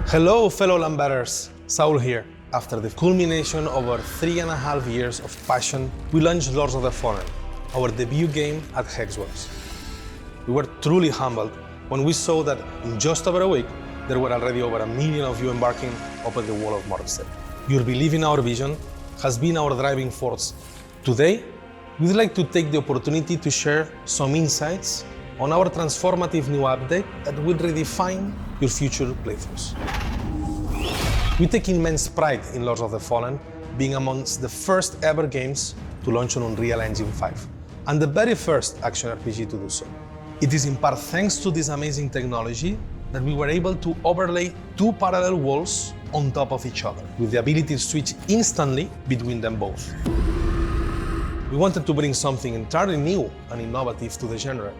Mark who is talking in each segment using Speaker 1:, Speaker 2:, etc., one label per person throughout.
Speaker 1: Hello fellow Lambetters, Saul here. After the culmination of our 3.5 years of passion, we launched Lords of the Fallen, our debut game at Hexworks. We were truly humbled when we saw that in just over a week, there were already over 1 million of you embarking upon the wall of Markstead. Your belief in our vision has been our driving force. Today, we'd like to take the opportunity to share some insights on our transformative new update that will redefine your future playthroughs. We take immense pride in Lords of the Fallen being amongst the first ever games to launch on Unreal Engine 5, and the very first action RPG to do so. It is in part thanks to this amazing technology that we were able to overlay 2 parallel walls on top of each other, with the ability to switch instantly between them both. We wanted to bring something entirely new and innovative to the genre,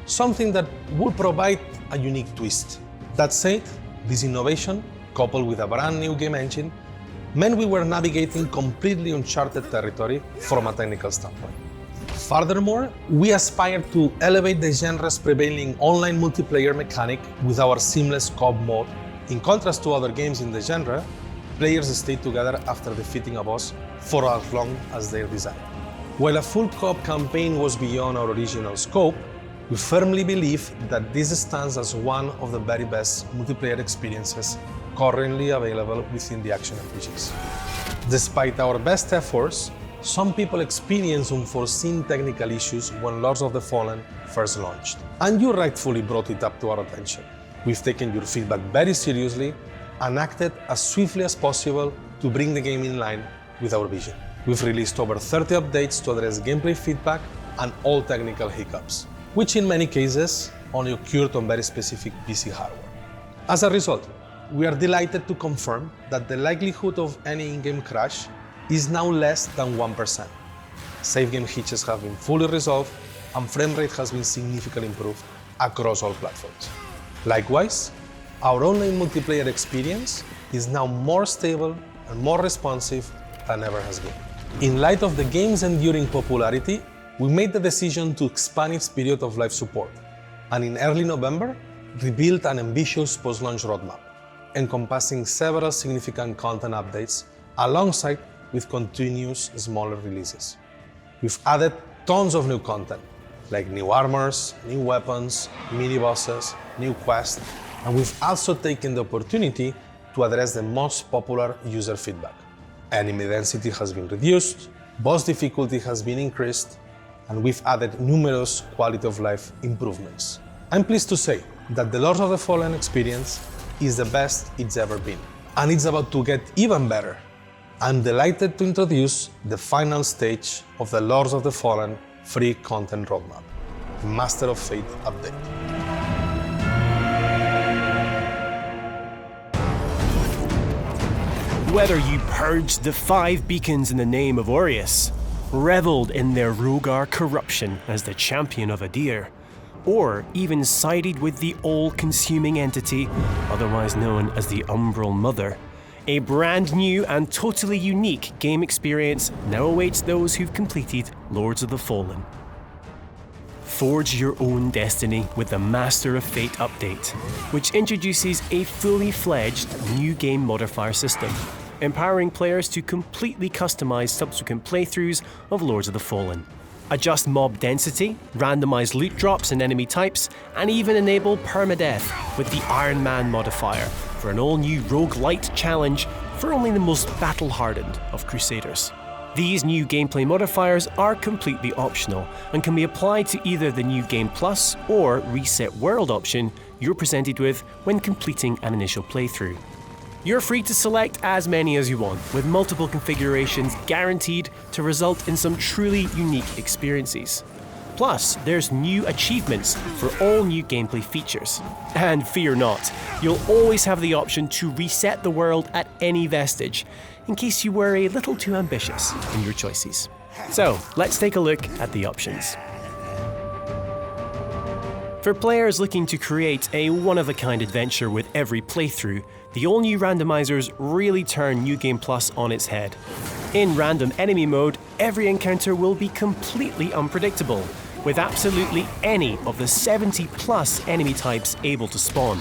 Speaker 1: something that would provide a unique twist. That said, this innovation, coupled with a brand new game engine, meant we were navigating completely uncharted territory from a technical standpoint. Furthermore, we aspired to elevate the genre's prevailing online multiplayer mechanic with our seamless co-op mode. In contrast to other games in the genre, players stayed together after defeating a boss for as long as they desired. While a full co-op campaign was beyond our original scope, we firmly believe that this stands as one of the very best multiplayer experiences currently available within the action RPGs. Despite our best efforts, some people experienced unforeseen technical issues when Lords of the Fallen first launched, and you rightfully brought it up to our attention. We've taken your feedback very seriously and acted as swiftly as possible to bring the game in line with our vision. We've released over 30 updates to address gameplay feedback and all technical hiccups, which in many cases only occurred on very specific PC hardware. As a result, we are delighted to confirm that the likelihood of any in-game crash is now less than 1%. Save game hitches have been fully resolved and frame rate has been significantly improved across all platforms. Likewise, our online multiplayer experience is now more stable and more responsive than ever has been. In light of the game's enduring popularity, we made the decision to expand its period of live support, and in early November, revealed an ambitious post-launch roadmap, encompassing several significant content updates alongside with continuous smaller releases. We've added tons of new content, like new armors, new weapons, mini-bosses, new quests, and we've also taken the opportunity to address the most popular user feedback. Enemy density has been reduced, boss difficulty has been increased, and we've added numerous quality of life improvements. I'm pleased to say that the Lords of the Fallen experience is the best it's ever been, and it's about to get even better. I'm delighted to introduce the final stage of the Lords of the Fallen free content roadmap, Master of Fate update.
Speaker 2: Whether you purged the 5 beacons in the name of Aureus, reveled in their Rogar corruption as the champion of Adir, or even sided with the all-consuming entity, otherwise known as the Umbral Mother, a brand new and totally unique game experience now awaits those who've completed Lords of the Fallen. Forge your own destiny with the Master of Fate update, which introduces a fully fledged new game modifier system, empowering players to completely customize subsequent playthroughs of Lords of the Fallen. Adjust mob density, randomize loot drops and enemy types, and even enable permadeath with the Iron Man modifier for an all-new roguelite challenge for only the most battle-hardened of Crusaders. These new gameplay modifiers are completely optional and can be applied to either the New Game Plus or Reset World option you're presented with when completing an initial playthrough. You're free to select as many as you want, with multiple configurations guaranteed to result in some truly unique experiences. Plus, there's new achievements for all new gameplay features. And fear not, you'll always have the option to reset the world at any vestige, in case you were a little too ambitious in your choices. So, let's take a look at the options. For players looking to create a one-of-a-kind adventure with every playthrough, the all-new randomizers really turn New Game Plus on its head. In random enemy mode, every encounter will be completely unpredictable, with absolutely any of the 70+ enemy types able to spawn.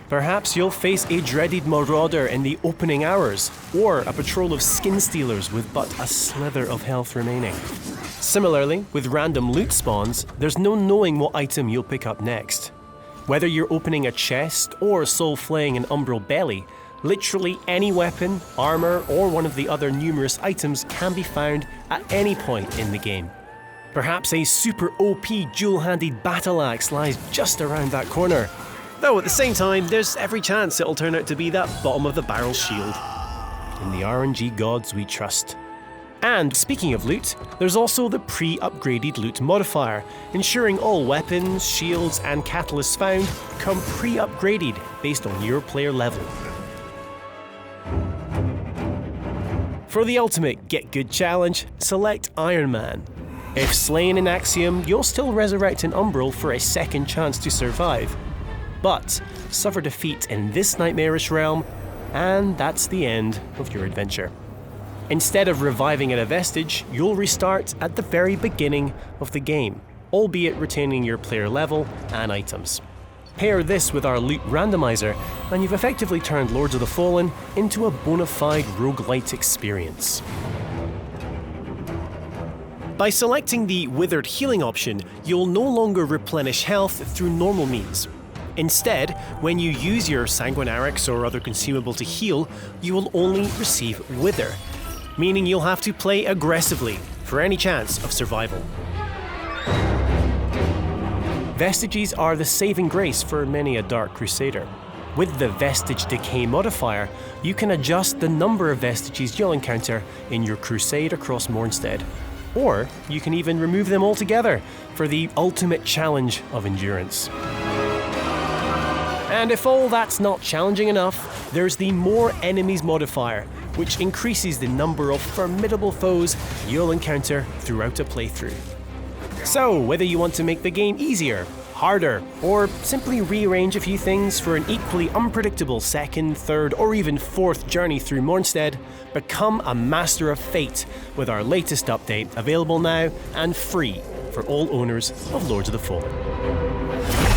Speaker 2: Perhaps you'll face a dreaded marauder in the opening hours, or a patrol of skin stealers with but a slither of health remaining. Similarly, with random loot spawns, there's no knowing what item you'll pick up next. Whether you're opening a chest or soul-flaying an umbral belly, literally any weapon, armor, or one of the other numerous items can be found at any point in the game. Perhaps a super OP dual-handed battle axe lies just around that corner. Though at the same time, there's every chance it'll turn out to be that bottom-of-the-barrel shield. In the RNG gods we trust. And speaking of loot, there's also the pre-upgraded loot modifier, ensuring all weapons, shields, and catalysts found come pre-upgraded based on your player level. For the ultimate Get Good challenge, select Iron Man. If slain in Axiom, you'll still resurrect an Umbral for a second chance to survive. But suffer defeat in this nightmarish realm, and that's the end of your adventure. Instead of reviving at a vestige, you'll restart at the very beginning of the game, albeit retaining your player level and items. Pair this with our loot randomizer, and you've effectively turned Lords of the Fallen into a bona fide roguelite experience. By selecting the Withered Healing option, you'll no longer replenish health through normal means. Instead, when you use your Sanguinarix or other consumable to heal, you will only receive Wither, meaning you'll have to play aggressively for any chance of survival. Vestiges are the saving grace for many a Dark Crusader. With the Vestige Decay modifier, you can adjust the number of vestiges you'll encounter in your crusade across Mornstead. Or you can even remove them altogether for the ultimate challenge of endurance. And if all that's not challenging enough, there's the More Enemies modifier, which increases the number of formidable foes you'll encounter throughout a playthrough. So, whether you want to make the game easier, harder, or simply rearrange a few things for an equally unpredictable second, third, or even fourth journey through Mornstead, become a master of fate with our latest update, available now and free for all owners of Lords of the Fallen.